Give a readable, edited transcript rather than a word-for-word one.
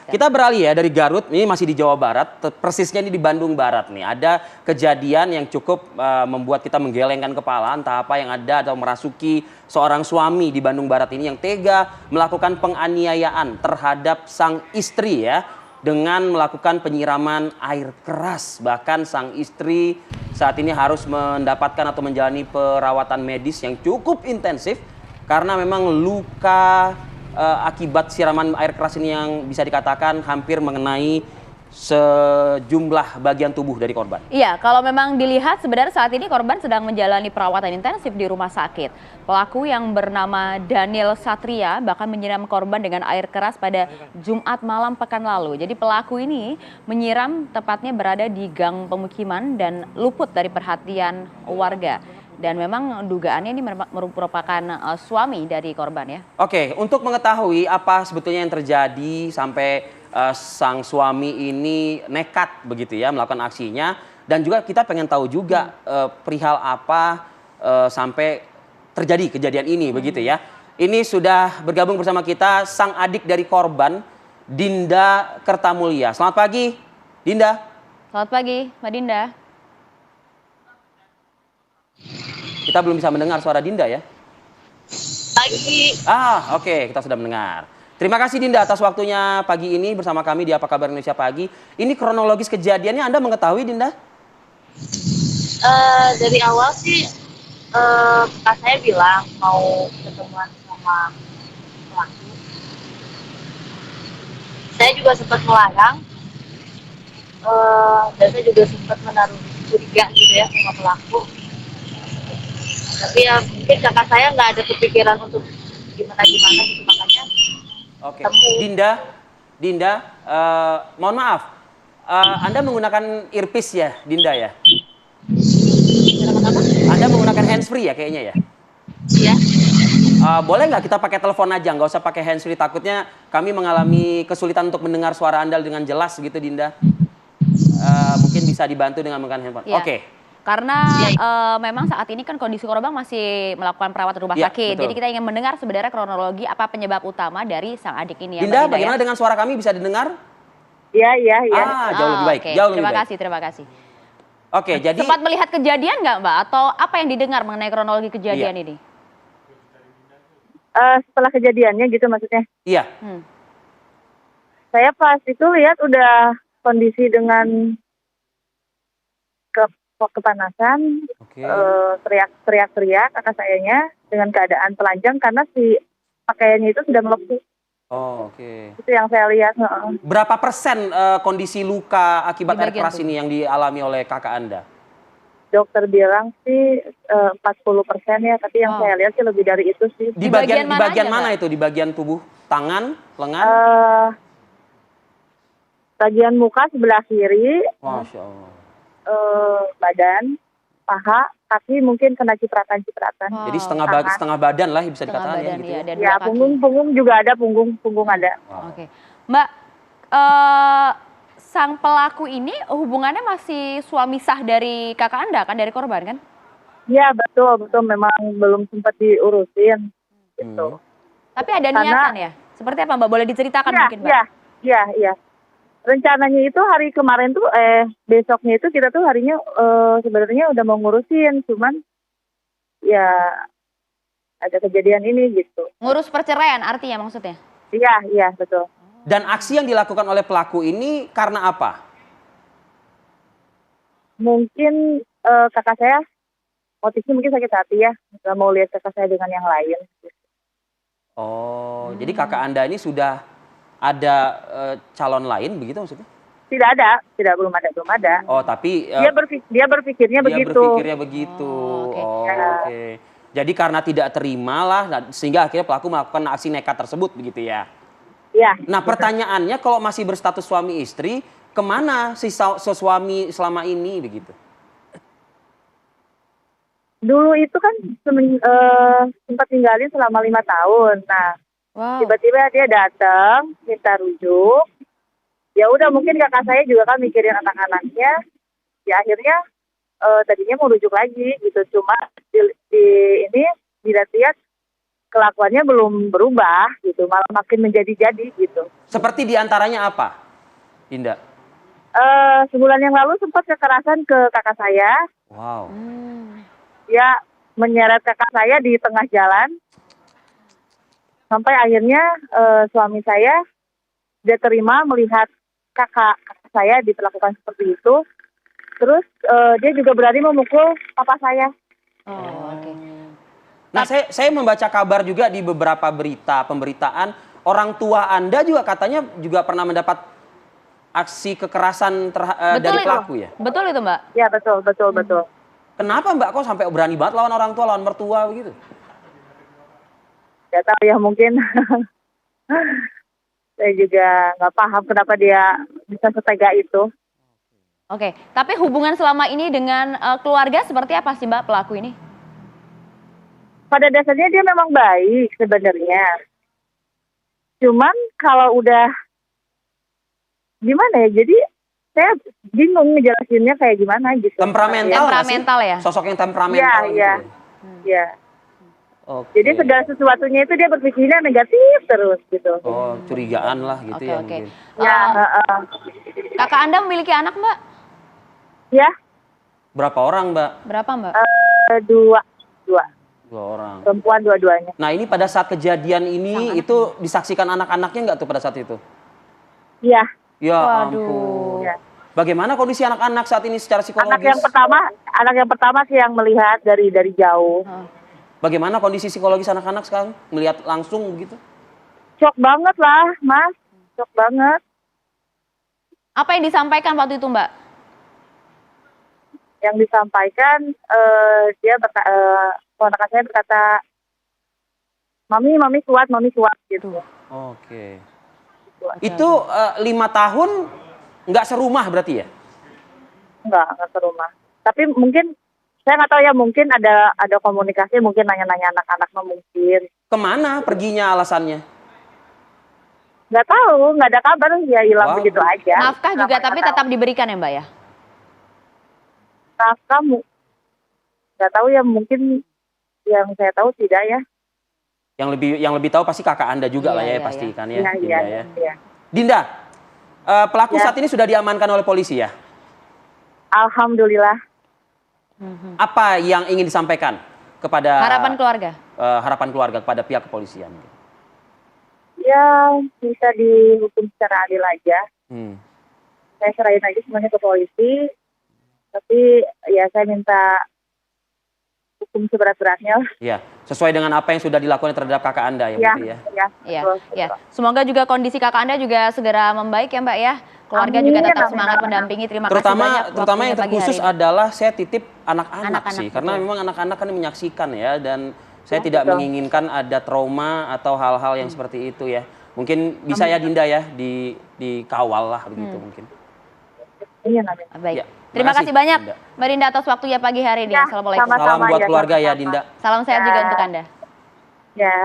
Kita beralih ya dari Garut, ini masih di Jawa Barat, persisnya ini di Bandung Barat nih. Ada kejadian yang cukup membuat kita menggelengkan kepala, entah apa yang ada atau merasuki seorang suami di Bandung Barat ini yang tega melakukan penganiayaan terhadap sang istri ya, dengan melakukan penyiraman air keras. Bahkan sang istri saat ini harus mendapatkan atau menjalani perawatan medis yang cukup intensif karena memang luka akibat siraman air keras ini yang bisa dikatakan hampir mengenai sejumlah bagian tubuh dari korban. Iya, kalau memang dilihat sebenarnya saat ini korban sedang menjalani perawatan intensif di rumah sakit. Pelaku yang bernama Daniel Satria bahkan menyiram korban dengan air keras pada Jumat malam pekan lalu. Jadi pelaku ini menyiram tepatnya berada di gang pemukiman dan luput dari perhatian warga. Dan memang dugaannya ini merupakan suami dari korban ya. Oke, untuk mengetahui apa sebetulnya yang terjadi sampai sang suami ini nekat begitu ya melakukan aksinya. Dan juga kita pengen tahu juga perihal apa sampai terjadi kejadian ini begitu ya. Ini sudah bergabung bersama kita sang adik dari korban, Dinda Kertamulya. Selamat pagi, Dinda. Selamat pagi, Mbak Dinda. Kita belum bisa mendengar suara Dinda ya. Pagi. Oke, kita sudah mendengar. Terima kasih Dinda atas waktunya pagi ini bersama kami di Apa Kabar Indonesia Pagi. Ini kronologis kejadiannya Anda mengetahui Dinda? Dari awal sih kakak saya bilang mau ketemuan sama pelaku. Saya juga sempat melarang dan saya juga sempat menaruh curiga gitu ya sama pelaku. Tapi ya mungkin kakak saya nggak ada kepikiran untuk gimana gitu makanya. Oke, Dinda, mohon maaf, Anda menggunakan earpiece ya, Dinda ya? Anda menggunakan handsfree ya kayaknya ya? Iya. Boleh nggak kita pakai telepon aja, nggak usah pakai handsfree, takutnya kami mengalami kesulitan untuk mendengar suara Anda dengan jelas gitu Dinda. Mungkin bisa dibantu dengan menggunakan handphone. Ya. Oke. Karena memang saat ini kan kondisi korban masih melakukan perawatan rumah sakit. Betul. Jadi kita ingin mendengar sebenarnya kronologi apa penyebab utama dari sang adik ini ya. Dinda, Mbak bagaimana dengan suara kami bisa didengar? Iya. Jauh lebih baik. Oke. Jauh lebih Terima baik. kasih, terima kasih. Oke, jadi Sempat melihat kejadian nggak Mbak? Atau apa yang didengar mengenai kronologi kejadian ini? Setelah kejadiannya gitu maksudnya. iya. Saya pas itu lihat udah kondisi dengan kepanasan, Oke. teriak-teriak kakak sayanya dengan keadaan telanjang karena si pakaiannya itu sudah melepuh. Oke. Itu yang saya lihat. Berapa persen kondisi luka akibat Di air bagian keras tubuh. ini yang dialami oleh kakak Anda? Dokter bilang sih 40% ya, tapi yang saya lihat sih lebih dari itu sih. Di bagian bagian mana aja, mana Mbak? itu? Di bagian tubuh, tangan, lengan? Bagian muka sebelah kiri, Masya Allah. badan, paha, kaki mungkin kena cipratan-cipratan. Wow. Jadi Tangan. setengah badan lah bisa Setengah dikatakan ya badan gitu ya, ya. dan Ya, dua kaki. punggung juga ada, punggung ada. Wow. Oke. Mbak, sang pelaku ini hubungannya masih suami sah dari kakak Anda kan, dari korban kan? Ya, betul memang belum sempat diurusin gitu. Tapi ada niatan ya? Seperti apa Mbak? Boleh diceritakan mungkin Mbak? Iya. Rencananya itu hari kemarin tuh besoknya itu kita tuh harinya sebenarnya udah mau ngurusin, cuman ya ada kejadian ini gitu. Ngurus perceraian artinya maksudnya? Iya, betul. Dan aksi yang dilakukan oleh pelaku ini karena apa? Mungkin kakak saya motifnya mungkin sakit hati ya, nggak mau lihat kakak saya dengan yang lain. Oh, jadi kakak Anda ini sudah ada calon lain begitu maksudnya? Belum ada. Oh, tapi Dia berpikirnya begitu. berpikirnya begitu. Oh, oke. Oke. Jadi karena tidak terima lah, sehingga akhirnya pelaku melakukan aksi nekat tersebut begitu ya? Iya. Nah pertanyaannya kalau masih berstatus suami istri, kemana si suami selama ini begitu? Dulu itu kan sempat tinggalin selama 5 tahun. Nah, Wow. tiba-tiba dia datang minta rujuk. Ya udah mungkin kakak saya juga kan mikirin anak-anaknya. Ya akhirnya tadinya mau rujuk lagi gitu. Cuma di ini dilihat-lihat kelakuannya belum berubah gitu, malah makin menjadi-jadi gitu. Seperti diantaranya apa, Dinda? Sebulan yang lalu sempat kekerasan ke kakak saya. Wow. Dia menyeret kakak saya di tengah jalan. Sampai akhirnya suami saya dia terima melihat kakak saya diperlakukan seperti itu. Terus dia juga berani memukul papa saya. Oh, oke. Nah, saya membaca kabar juga di beberapa pemberitaan, orang tua Anda juga katanya juga pernah mendapat aksi kekerasan dari Betul pelaku itu. ya? Betul itu, Mbak. Ya betul. Kenapa Mbak kok sampai berani banget lawan orang tua, lawan mertua begitu? Gak tahu ya, mungkin saya juga nggak paham kenapa dia bisa setega itu. Oke, tapi hubungan selama ini dengan keluarga seperti apa sih Mbak pelaku ini? Pada dasarnya dia memang baik sebenarnya. Cuman kalau udah gimana ya, jadi saya bingung ngejelasinnya kayak gimana gitu. Temperamental nggak sih? Temperamental ya? Sosok yang temperamental gitu. Iya. Iya. Oke. Jadi segala sesuatunya itu dia berpikirnya negatif terus gitu. Oh, curigaan lah gitu Oke, ya oke. mungkin. Ya, Kakak Anda memiliki anak Mbak? ya, Berapa orang Mbak? Berapa Mbak? dua, 2 orang. perempuan dua-duanya. Nah ini pada saat kejadian ini itu disaksikan anak-anaknya nggak tuh pada saat itu? Iya. Ya Waduh. ampun. Ya. Bagaimana kondisi anak-anak saat ini secara psikologis? Anak yang pertama sih yang melihat dari jauh. Bagaimana kondisi psikologis anak-anak sekarang? Melihat langsung begitu? Shock banget lah, Mas. Shock banget. Apa yang disampaikan waktu itu Mbak? Yang disampaikan ponakan saya berkata, mami kuat gitu. Oke. Itu 5 tahun nggak serumah berarti ya? Enggak serumah. Tapi mungkin saya nggak tahu ya, mungkin ada komunikasi, mungkin nanya-nanya anak-anak mungkin. Kemana perginya alasannya? Nggak tahu, nggak ada kabar, ya hilang begitu aja. Nafkah juga tapi tetap diberikan ya Mbak ya? Nafkah nggak tahu ya, mungkin yang saya tahu tidak ya. Yang lebih tahu pasti kakak Anda juga lah ya, Iya, pastikan ya, Dinda Iya. ya. Dinda, pelaku Ya. saat ini sudah diamankan oleh polisi ya? Alhamdulillah. Apa yang ingin disampaikan kepada Harapan keluarga? harapan keluarga kepada pihak kepolisian? Ya bisa dihukum secara adil aja. Saya serahin aja semuanya ke polisi. Tapi ya saya minta hukum seberat-beratnya. Ya, sesuai dengan apa yang sudah dilakukan terhadap kakak Anda ya, berarti ya. Iya, betul. ya. Semoga juga kondisi kakak Anda juga segera membaik ya Mbak ya. Keluarga juga tetap Amin, semangat amin. mendampingi. Terima kasih Terutama banyak terutama yang waktunya pagi terkhusus hari ini. adalah saya titip anak-anak Anak-anak, sih, karena betul. memang anak-anak kan menyaksikan ya, dan saya Ya, tidak betul. menginginkan ada trauma atau hal-hal yang seperti itu ya. Mungkin bisa ya Dinda ya dikawal lah begitu mungkin. Iya, amin. Baik. Ya, Terima makasih, kasih banyak Dinda. Mbak Dinda atas waktunya pagi hari ini. Ya, Assalamualaikum. sama-sama. Salam buat ya, keluarga ya sama-sama. Dinda. Salam sehat Ya. juga untuk Anda. Ya.